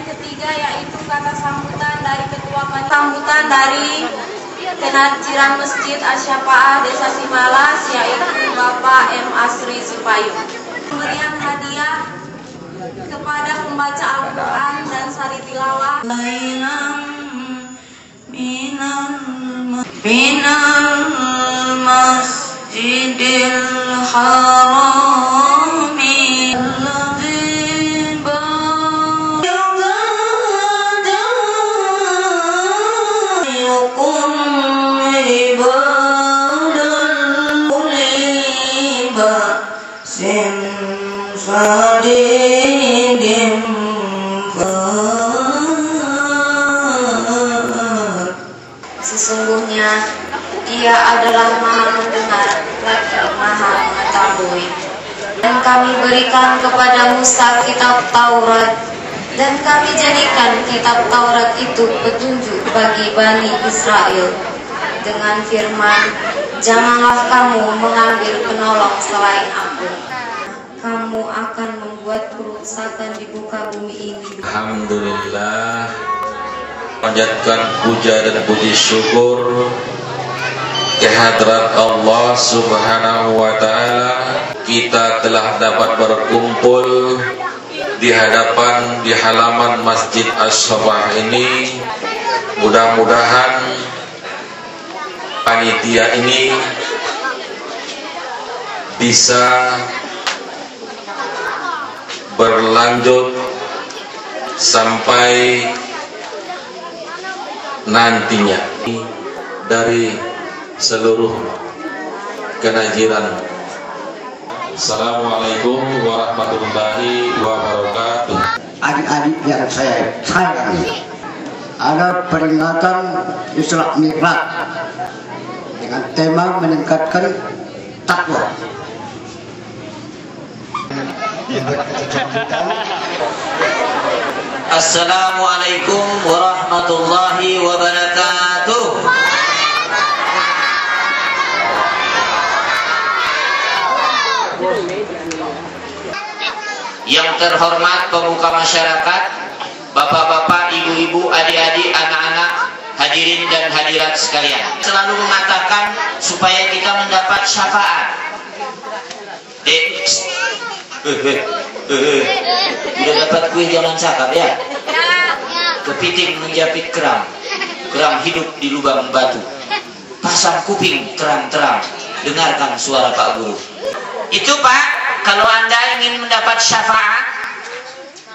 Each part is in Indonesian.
ketiga yaitu kata sambutan dari ketua panitia sambutan dari Kenajiran Masjid Asy-Syafaah Desa Simalas yaitu Bapak M. Asri Sipayung. Pemberian hadiah kepada pembaca Al-Quran dan sari tilawah. Minal Masjidil Haram sesungguhnya Dia adalah Maha Mendengar lagi Maha Mengetahui. Dan kami berikan kepada Musa kitab Taurat, dan kami jadikan kitab Taurat itu petunjuk bagi Bani Israel dengan firman, janganlah kamu mengambil penolong selain aku. Kamu akan membuat kerusakan di muka bumi ini. Alhamdulillah, panjatkan puja dan puji syukur kehadrat Allah Subhanahu wa Ta'ala. Kita telah dapat berkumpul di halaman Masjid Asy-Syafaah ini. Mudah-mudahan panitia ini bisa berlanjut sampai nantinya dari seluruh kenajiran. Assalamualaikum warahmatullahi wabarakatuh. Adik-adik yang saya sayangi, ada peringatan Isra Mi'raj dengan tema meningkatkan takwa. Assalamualaikum warahmatullahi wabarakatuh. Yang terhormat pemuka masyarakat, bapak-bapak, ibu-ibu, adik-adik, anak-anak, hadirin dan hadirat sekalian, selalu mengatakan supaya kita mendapat syafaat. Udah dapat kue jangan cakap ya. Kepiting menjapit kerang, kerang hidup di lubang batu. Pasang kuping terang-terang, dengarkan suara Pak Guru. Itu Pak, kalau Anda ingin mendapat syafaat,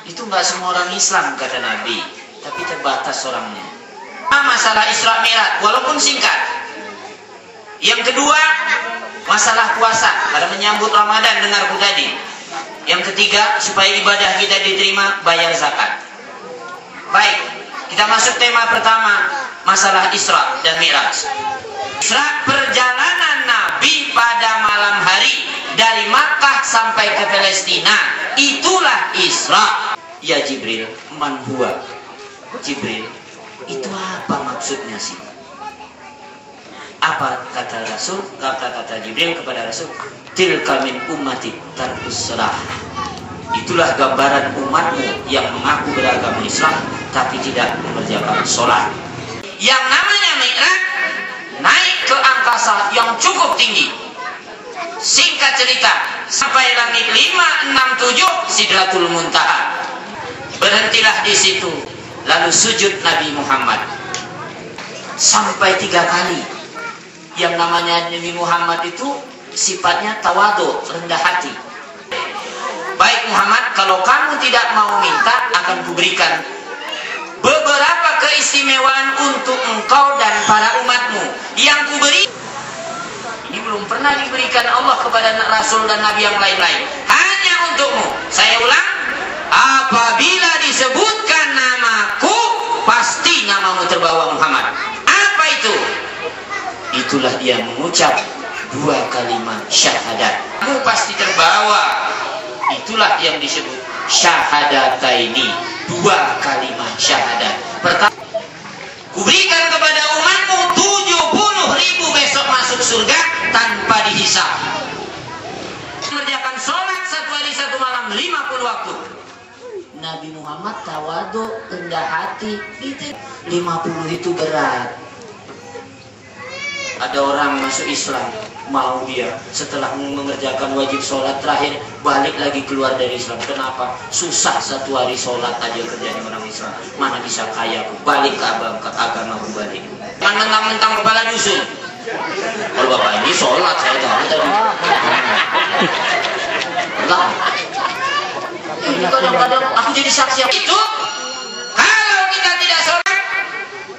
itu nggak semua orang Islam kata Nabi, tapi terbatas orangnya. Masalah Isra Mi'raj, walaupun singkat. Yang kedua, masalah puasa pada menyambut Ramadan, dengarku tadi. Yang ketiga, supaya ibadah kita diterima, bayar zakat. Baik, kita masuk tema pertama, masalah Isra dan Mi'raj. Isra, perjalanan Nabi pada malam hari dari Makkah sampai ke Palestina, itulah Isra. Ya Jibril, man huwa? Jibril, itu apa maksudnya sih? Apa kata Rasul? Kata Jibril kepada Rasul, tilka min ummati tarkus salah. Itulah gambaran umatmu yang mengaku beragama Islam tapi tidak mengerjakan sholat. Yang namanya Mi'raj, naik ke angkasa yang cukup tinggi. Singkat cerita, sampai langit 567 Sidratul Muntaha. Berhentilah di situ, lalu sujud Nabi Muhammad sampai 3 kali. Yang namanya Nabi Muhammad itu sifatnya tawadu, rendah hati. Baik Muhammad, kalau kamu tidak mau minta, akan kuberikan beberapa keistimewaan untuk engkau dan para umatmu. Yang kuberi ini belum pernah diberikan Allah kepada Rasul dan Nabi yang lain-lain. Hanya untukmu. Saya ulang, apabila disebutkan namaku, pasti namamu terbawa Muhammad. Apa itu? Itulah dia mengucap 2 kalimat syahadat. Kamu pasti terbawa. Itulah yang disebut syahadataini, 2 kalimat syahadat. Pertama, kuberikan kepada umatmu 70.000 besok masuk surga tanpa dihisab. Mengerjakan sholat 1 hari 1 malam 50 waktu. Nabi Muhammad tawadu, rendah hati. Itu 50 itu berat. Ada orang masuk Islam, mau dia setelah mengerjakan wajib sholat terakhir balik lagi keluar dari Islam. Kenapa? Susah 1 hari sholat aja kerjanya orang Islam. Mana bisa kaya aku balik ke agama aku balik. Jangan mentang-mentang kepala dusun. Kalau bapak ini sholat saya tahu tadi. Enggak. Kadang-kadang aku jadi saksi itu. Kalau kita tidak sholat,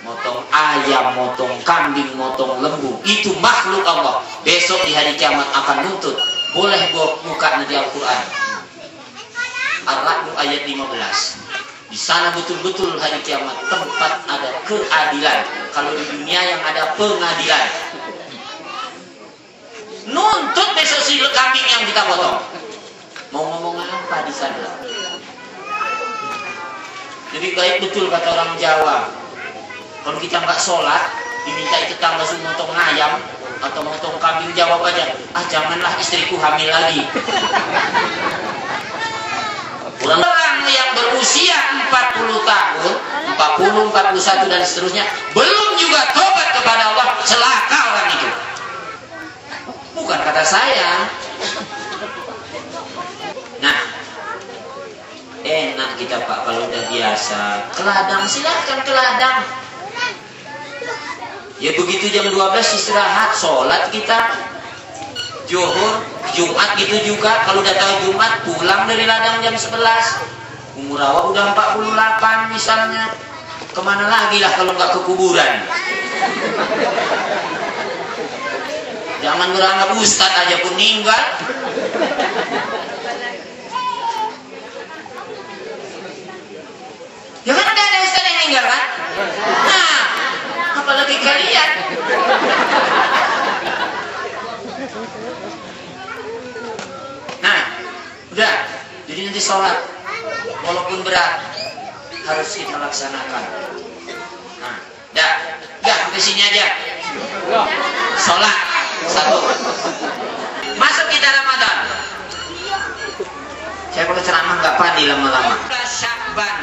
motong ayam, motong kambing, motong lembu, itu makhluk Allah. Besok di hari kiamat akan nuntut. Boleh buka nanti Al-Quran. Ar-Ra'd ayat 15. Di sana betul-betul hari kiamat tempat ada keadilan. Kalau di dunia yang ada pengadilan. Nuntut besok si kambing yang kita potong. Mau ngomong apa di sana? Jadi baik betul kata orang Jawa. Kalau kita nggak sholat, diminta tetangga suruh motong ayam atau motong kambing, jawab aja, janganlah istriku hamil lagi. Orang yang berusia 40 tahun, 40, 41 dan seterusnya, belum juga tobat kepada Allah, celaka orang itu. Bukan kata saya. Nah, enak kita Pak kalau udah biasa. Ke ladang, silahkan ke ladang. Ya begitu jam 12 istirahat, sholat kita. Zuhur, Jumat gitu juga. Kalau udah tahu Jumat, pulang dari ladang jam 11. Umur awak udah 48 misalnya. Kemana lagi lah kalau nggak ke kuburan? Jangan beranggap ustadz aja pun meninggal. Ya kan ada ustadz yang meninggal kan? Nah, apalagi kalian. Nah, udah. Jadi nanti sholat, walaupun berat, harus kita laksanakan. Nah, dah ke sini aja. Sholat, 1. Masuk kita Ramadan. Saya pakai ceramah nggak padi lama-lama. Sya'ban,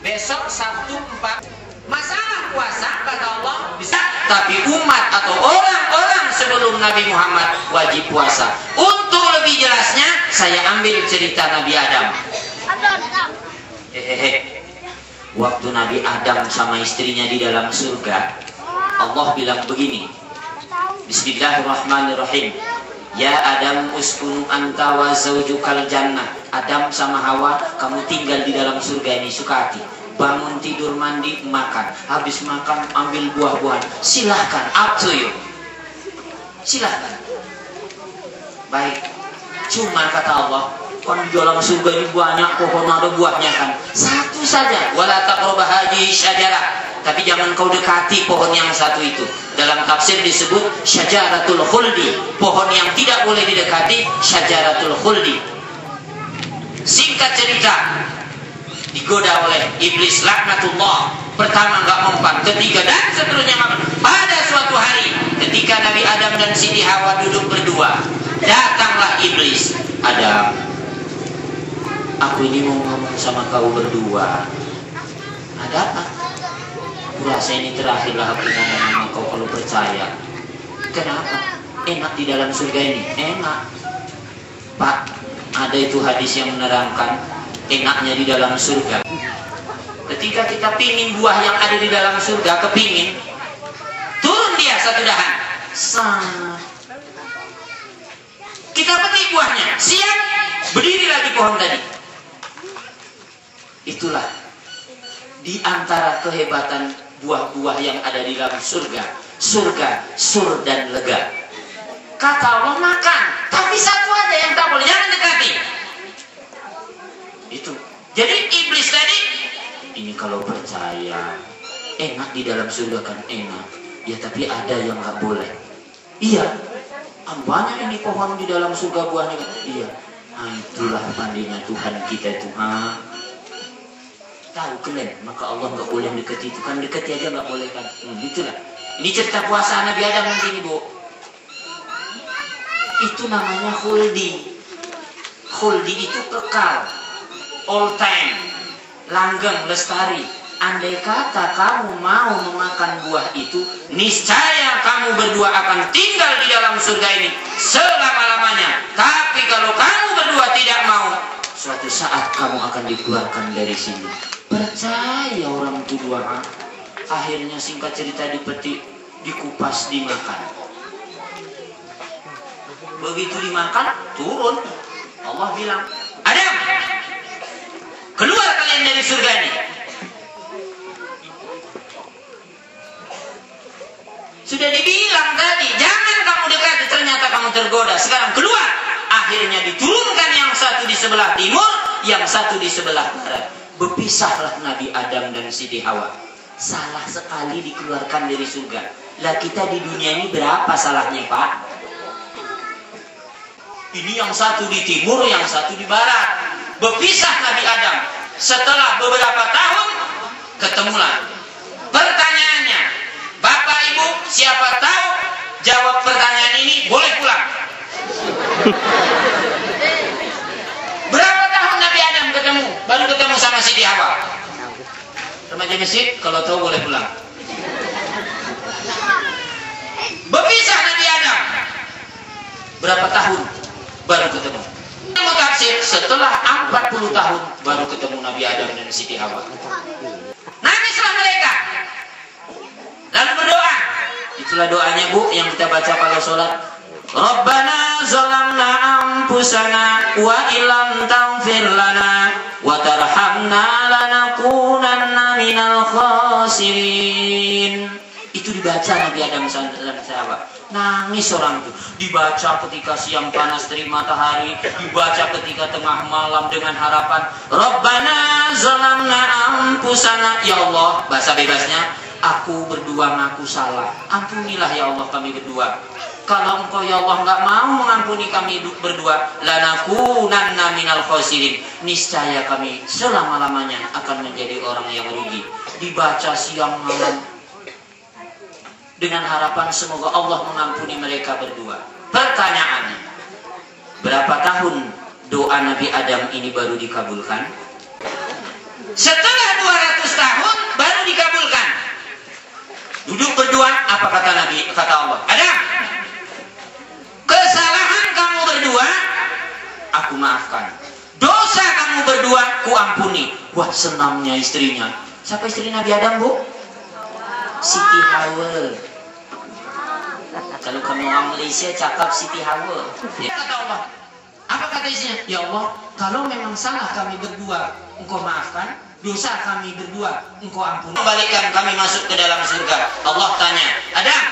besok Sabtu 4. Masalah puasa kata Allah bisa, tapi umat atau orang-orang sebelum Nabi Muhammad wajib puasa. Untuk lebih jelasnya, saya ambil cerita Nabi Adam. Waktu Nabi Adam sama istrinya di dalam surga, Allah bilang begini. Bismillahirrahmanirrahim. Ya Adam uskunu anta wa zaujukal jannah. Adam sama Hawa, kamu tinggal di dalam surga ini, suka hati. Bangun tidur mandi makan, habis makan ambil buah-buahan, silahkan, up to you, silahkan. Baik, cuma kata Allah, kan di dalam surga ini banyak pohon ada buahnya kan, satu saja, wala taqrabah hadhihi syajarah, tapi jangan kau dekati pohon yang satu itu. Dalam tafsir disebut syajaratul khuldi, pohon yang tidak boleh didekati, syajaratul khuldi. Singkat cerita, digoda oleh iblis laknatullah. Pertama nggak mempan, ketiga dan seterusnya. Pada suatu hari ketika Nabi Adam dan Siti Hawa duduk berdua, datanglah iblis. Adam, aku ini mau ngomong sama kau berdua. Ada apa? Aku rasa ini terakhirlah aku ngomong sama kau kalau percaya. Kenapa? Enak di dalam surga ini, enak. Pak, ada itu hadis yang menerangkan enaknya di dalam surga. Ketika kita pingin buah yang ada di dalam surga, kepingin, turun dia satu dahan. Kita petik buahnya, siap, berdiri lagi pohon tadi. Itulah di antara kehebatan buah-buah yang ada di dalam surga. Surga, sur dan lega. Kata Allah makan, tapi satu aja yang tak boleh, jangan dekati. Itu. Jadi iblis tadi, ini kalau percaya enak di dalam surga kan enak. Ya tapi ada yang nggak boleh. Iya. Banyak ini pohon di dalam surga buahnya kan. Iya. Itulah pandinya Tuhan kita itu. Tahu kalian, maka Allah nggak boleh dekati itu kan, dekati aja nggak boleh kan. Itulah. Ini cerita puasa Nabi Adam nanti ini, Bu. Itu namanya khuldi. Khuldi itu kekal. All time. langgeng, lestari. Andai kata kamu mau memakan buah itu, niscaya kamu berdua akan tinggal di dalam surga ini selama-lamanya. Tapi kalau kamu berdua tidak mau, suatu saat kamu akan dikeluarkan dari sini. Percaya orang tua. Akhirnya singkat cerita dipetik, dikupas, dimakan. Begitu dimakan, turun. Allah bilang, Adam, keluar kalian dari surga ini. Sudah dibilang tadi, jangan kamu dekati, ternyata kamu tergoda. Sekarang keluar. Akhirnya diturunkan yang satu di sebelah timur, yang satu di sebelah barat. Berpisahlah Nabi Adam dan Siti Hawa. Salah sekali dikeluarkan dari surga. Lah kita di dunia ini berapa salahnya, Pak? Ini yang satu di timur, yang satu di barat. Berpisah Nabi Adam. Setelah beberapa tahun, ketemulah. Pertanyaannya, Bapak Ibu, siapa tahu jawab pertanyaan ini, boleh pulang. Berapa tahun Nabi Adam ketemu? Baru ketemu sama Siti Hawa. Remaja masjid, kalau tahu boleh pulang. Berpisah Nabi Adam. Berapa tahun baru ketemu? Tafsir, setelah 40 tahun baru ketemu Nabi Adam dan Siti Hawa. Nangislah mereka. Lalu berdoa. Itulah doanya, Bu, yang kita baca kalau sholat. Rabbana zalamna anfusana wa illam taghfir lana wa tarhamna lanakunanna minal khasirin. Itu dibaca Nabi Adam dan sahabat. Nangis orang itu. Dibaca ketika siang panas terik matahari, dibaca ketika tengah malam dengan harapan Rabbana zalamna anfusana. Ya Allah, bahasa bebasnya, aku berdua ngaku salah. Ampunilah ya Allah kami berdua. Kalau engkau ya Allah nggak mau mengampuni kami berdua, lanakunanna minal khasirin. Niscaya kami selama-lamanya akan menjadi orang yang rugi. Dibaca siang malam dengan harapan semoga Allah mengampuni mereka berdua. Pertanyaannya, berapa tahun doa Nabi Adam ini baru dikabulkan? Setelah 200 tahun baru dikabulkan. Duduk berdua, apa kata Nabi? Kata Allah, Adam, kesalahan kamu berdua aku maafkan. Dosa kamu berdua ku ampuni. Wah, senangnya istrinya. Siapa istri Nabi Adam, Bu? Siti Hawa. Kalau kamu orang Malaysia cakap Siti Hawa. Ya. Kata Allah, apa kata istrinya? Ya Allah, kalau memang salah kami berdua engkau maafkan, dosa kami berdua engkau ampuni. Kembalikan kami masuk ke dalam surga. Allah tanya, Adam,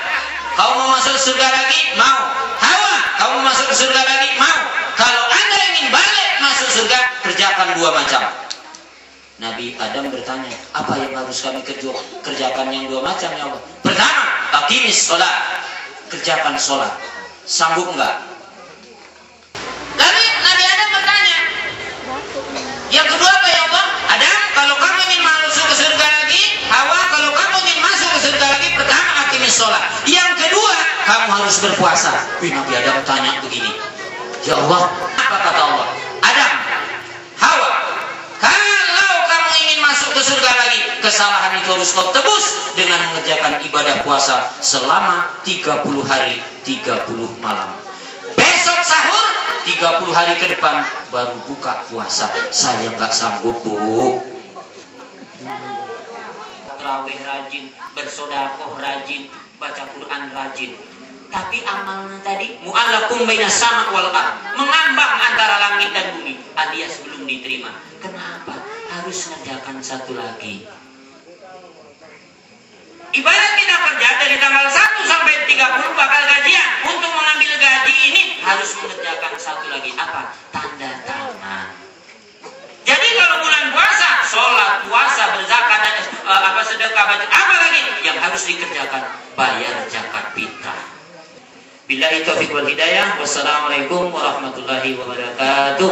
kau mau masuk surga lagi? Mau. Hawa, kau mau masuk ke surga lagi? Mau. Kalau Anda ingin balik masuk surga, kerjakan dua macam. Nabi Adam bertanya, apa yang harus kami kerjakan yang dua macam ya Allah? Pertama, aqimis sholat, kerjakan sholat. Sanggup enggak? Lalu Nabi Adam bertanya, yang kedua apa ya Allah? Adam, kalau kamu ingin masuk ke surga lagi, Hawa, kalau kamu ingin masuk ke surga lagi, pertama aqimis sholat. Yang kedua, kamu harus berpuasa. Nabi Adam tanya begini, ya Allah, apa kata Allah? Adam, Hawa, kalau kamu ingin masuk ke surga lagi, kesalahan itu harus kau tebus dengan mengerjakan ibadah puasa selama 30 hari 30 malam. Besok sahur 30 hari ke depan baru buka puasa. Saya nggak sanggup, Bu. Tarawih rajin, bersodakoh rajin, baca Quran rajin. Tapi amalnya tadi mu'allakum bainas sama wal ard, mengambang antara langit dan bumi, alias belum diterima. Kenapa? Harus mengerjakan satu lagi. Ibarat kita kerja dari tanggal 1 sampai 30 bakal gajian. Untuk mengambil gaji ini harus mengerjakan satu lagi. Apa? Tanda tangan. Jadi kalau bulan puasa, sholat, puasa, berzakat, sedekah, apa lagi yang harus dikerjakan? Bayar zakat fitrah. Billahi taufiq wal hidayah. Wassalamualaikum warahmatullahi wabarakatuh.